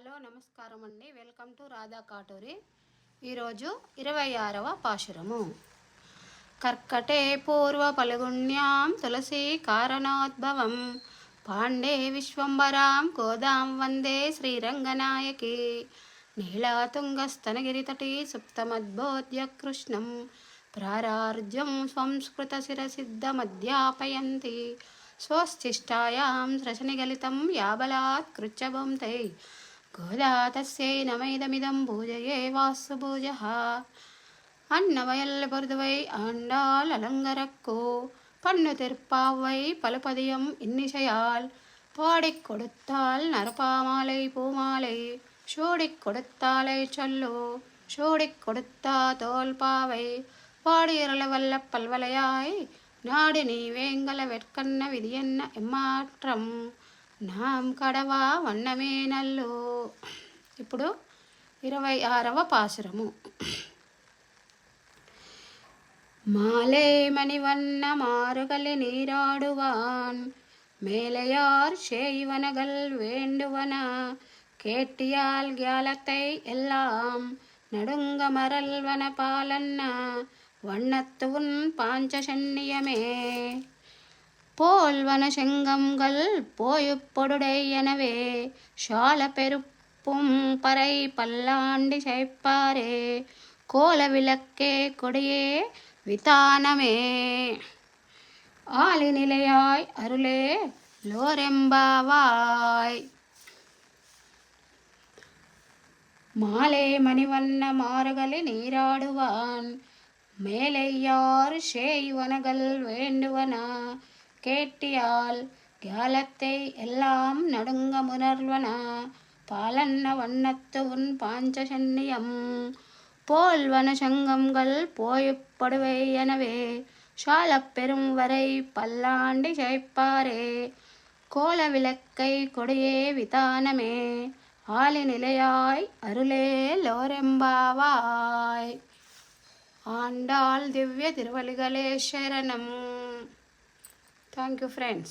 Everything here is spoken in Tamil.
హలో నమస్కారం అండి. Welcome to Radha Katuri. ఈరోజు 26వ పాశురము. కర్కటే పూర్వ పలుగుణ్యాం తులసి కారణోద్భవం పాండే విశ్వంబరాం గోదాం వందే శ్రీరంగనాయకి నీళాతుంగస్తనగిరితటి సుప్తమద్బోధ్య కృష్ణం ప్రారార్జ్యం సంస్కృత శిరసిద్ధమధ్యాపయంతి స్వస్తిష్టాయాం రచనిగలితం యాబలాత్ కృచ్చభుంతే கோதாதஸ்யை நமைதமிதம் பூஜையே வாசு பூஜா அன்னவயல் பொருதுவை ஆண்டாள் அலங்கரக்கோ பண்ணு திருப்பாவை பலபதியம் இன்னிசையால் பாடிக் கொடுத்தாள் நரப்பாமாலை பூமாலை சூடிக் கொடுத்தாலை சொல்லோ சூடிக் கொடுத்தா தோல் பாவை பாடியருள வல்ல பல்வலையாய் நாடு நீ வேங்கல வெட்கண்ண விதியென்ன எம்மாற்றம் నాం కడవా వన్నమే నల్లు. ఇప్పుడు 26వ పాశురము. மாலே மணிவண்ண மாறுகலி நீராடுவான் மேலையார் செய்வனகள் வேண்டுவன கேட்டியால் கியாலத்தை எல்லாம் நடுங்க மரல்வன பாலன்ன வண்ணத்துவன் பாஞ்சசன்னியமே போல்வன செங்கம்கள் போயுப்பொடுடை எனவே ஷால பெருப்பும் பறை பல்லாண்டி செய்ப்பாரே கோல விளக்கே கொடியே விதானமே ஆலி நிலையாய் அருளே லோரெம்பாவாய். மாலே மணிவண்ண மாறுகளி நீராடுவான் மேலையார் செய்வனகள் வேண்டுவன கேட்டியால் கியாலத்தை எல்லாம் நடுங்க முனர்வன பாலன்ன வண்ணத்து உன் பாஞ்சசன்னியம் போல்வன சங்கம்கள் போயுப்படுவை எனவே சாலப் பெரும் வரை பல்லாண்டி செய்ப்பாரே கோல விளக்கை கொடியே விதானமே ஆலி நிலையாய் அருளே லோரெம்பாவாய். ஆண்டாள் திவ்ய திருவலிகளே சரணம். Thank you friends.